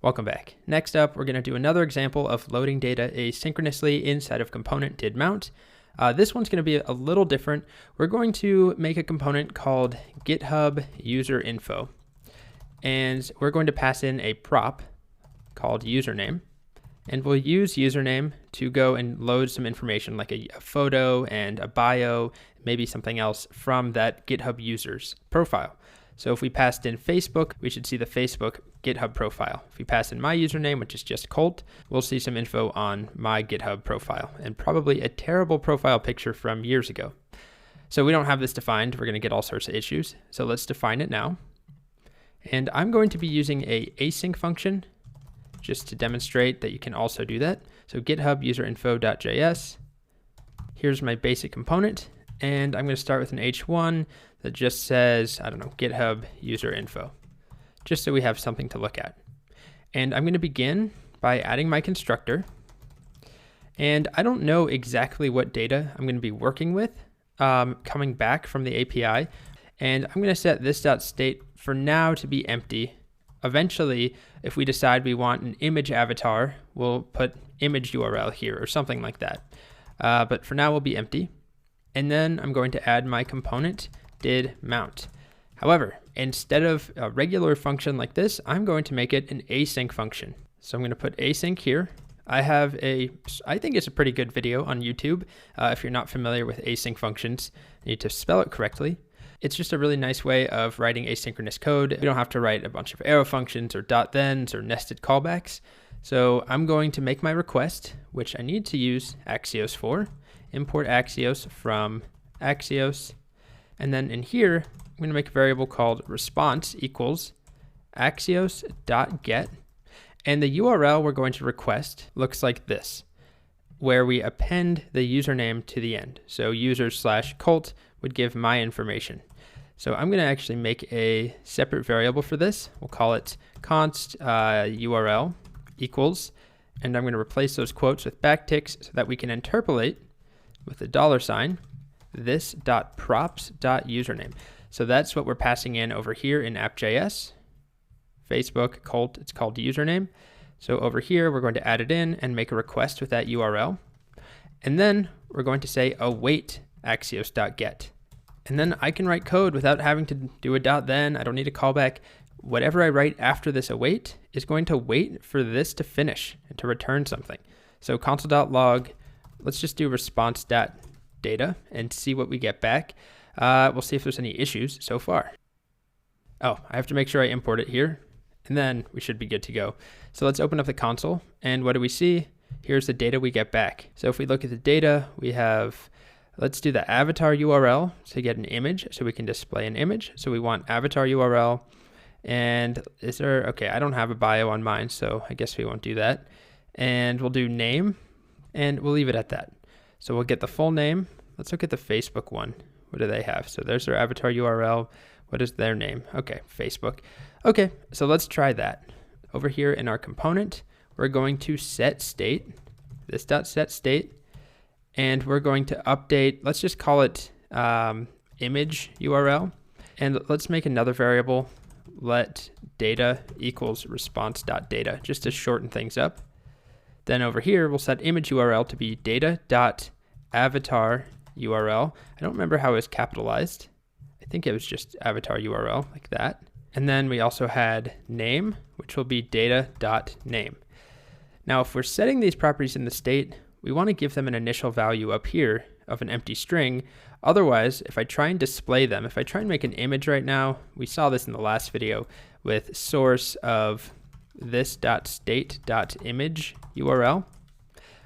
Welcome back. Next up, we're going to do another example of loading data asynchronously inside of component didMount. This one's going to be a little different. We're going to make a component called GitHub user info, and we're going to pass in a prop called username, and we'll use username to go and load some information like a photo and a bio, maybe something else from that GitHub user's profile. So if we passed in Facebook, we should see the Facebook GitHub profile. If we pass in my username, which is just Colt, we'll see some info on my GitHub profile and probably a terrible profile picture from years ago. So we don't have this defined. We're going to get all sorts of issues. So let's define it now. And I'm going to be using a async function just to demonstrate that you can also do that. So GitHub userinfo.js. Here's my basic component. And I'm going to start with an H1 that just says, I don't know, GitHub user info, just so we have something to look at. And I'm going to begin by adding my constructor. And I don't know exactly what data I'm going to be working with coming back from the API. And I'm going to set this.state for now to be empty. Eventually, if we decide we want an image avatar, we'll put image URL here or something like that. But for now, we'll be empty. And then I'm going to add my component didMount. However, instead of a regular function like this, I'm going to make it an async function. So I'm going to put async here. I think it's a pretty good video on YouTube. If you're not familiar with async functions, you need to spell it correctly. It's just a really nice way of writing asynchronous code. You don't have to write a bunch of arrow functions or .thens or nested callbacks. So I'm going to make my request, which I need to use Axios for. Import Axios from Axios. And then in here, I'm going to make a variable called response equals axios.get. And the URL we're going to request looks like this, where we append the username to the end. So user/Colt would give my information. So I'm going to actually make a separate variable for this. We'll call it const URL equals, and I'm going to replace those quotes with backticks so that we can interpolate with the $, this.props.username. So that's what we're passing in over here in app.js. Facebook, Colt, it's called username. So over here, we're going to add it in and make a request with that URL. And then we're going to say await axios.get. And then I can write code without having to do a .then. I don't need a callback. Whatever I write after this await is going to wait for this to finish and to return something. So console.log, let's just do response.data and see what we get back. We'll see if there's any issues so far. Oh, I have to make sure I import it here, and then we should be good to go. So let's open up the console, and what do we see? Here's the data we get back. So if we look at the data, we have, let's do the avatar URL to get an image so we can display an image. So we want avatar URL, and is there, okay, I don't have a bio on mine, so I guess we won't do that. And we'll do name, and we'll leave it at that. So we'll get the full name. Let's look at the Facebook one. What do they have? So there's their avatar URL. What is their name? Okay, Facebook. Okay, so let's try that. Over here in our component, we're going to set state, this.setState, and we're going to update, let's just call it image URL, and let's make another variable, let data equals response.data, just to shorten things up. Then over here, we'll set image URL to be data.avatar URL. I don't remember how it was capitalized. I think it was just avatar URL like that. And then we also had name, which will be data.name. Now, if we're setting these properties in the state, we want to give them an initial value up here of an empty string. Otherwise, if I try and display them, if I try and make an image right now, we saw this in the last video with source of this.state.image URL,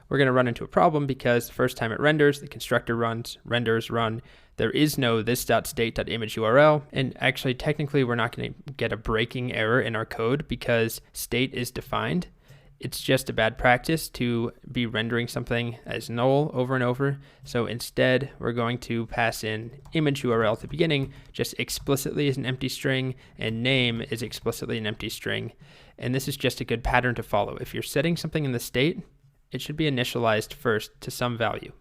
we're going to run into a problem because the first time it renders, the constructor runs, renders run, there is no this.state.image URL, and actually technically we're not going to get a breaking error in our code because state is defined. It's just a bad practice to be rendering something as null over and over. So instead, we're going to pass in image URL at the beginning, just explicitly as an empty string, and name is explicitly an empty string. And this is just a good pattern to follow. If you're setting something in the state, it should be initialized first to some value.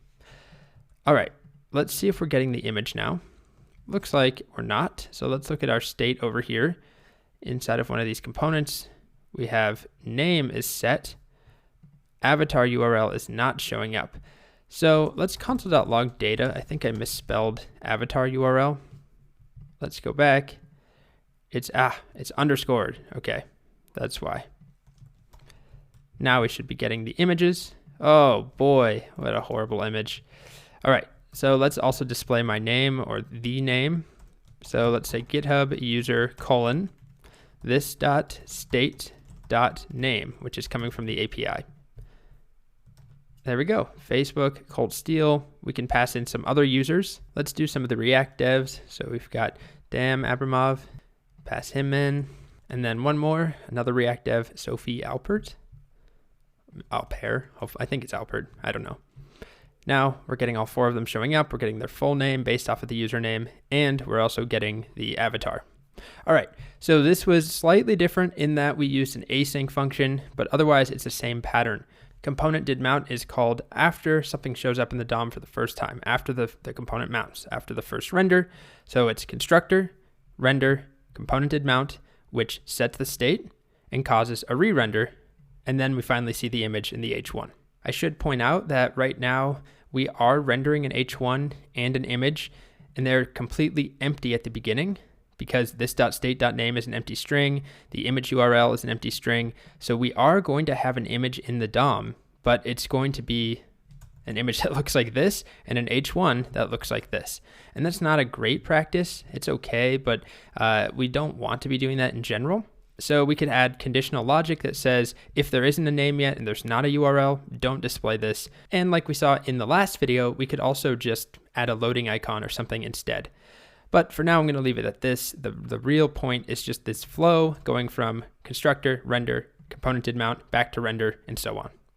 All right, let's see if we're getting the image now. Looks like we're not. So let's look at our state over here inside of one of these components. We have name is set. Avatar URL is not showing up. So let's console.log data. I think I misspelled avatar URL. Let's go back. It's underscored. Okay, that's why. Now we should be getting the images. Oh boy, what a horrible image. All right, so let's also display my name or the name. So let's say GitHub user : this.state.name, which is coming from the API. There we go. Facebook, Cold Steel. We can pass in some other users. Let's do some of the React devs. So we've got Dan Abramov, pass him in. And then one more, another React dev, Sophie Alpert. Alper, I think it's Alpert, I don't know. Now we're getting all 4 of them showing up. We're getting their full name based off of the username, and we're also getting the avatar. All right, so this was slightly different in that we used an async function, but otherwise it's the same pattern. Component did mount is called after something shows up in the DOM for the first time, after the component mounts, after the first render. So it's constructor, render, component did mount, which sets the state and causes a re-render, and then we finally see the image in the H1. I should point out that right now we are rendering an H1 and an image, and they're completely empty at the beginning because this.state.name is an empty string, the image URL is an empty string, so we are going to have an image in the DOM, but it's going to be an image that looks like this and an H1 that looks like this. And that's not a great practice. It's okay, but we don't want to be doing that in general. So we could add conditional logic that says if there isn't a name yet and there's not a URL, don't display this. And like we saw in the last video, we could also just add a loading icon or something instead. But for now, I'm going to leave it at this. The real point is just this flow going from constructor, render, component did mount, back to render, and so on.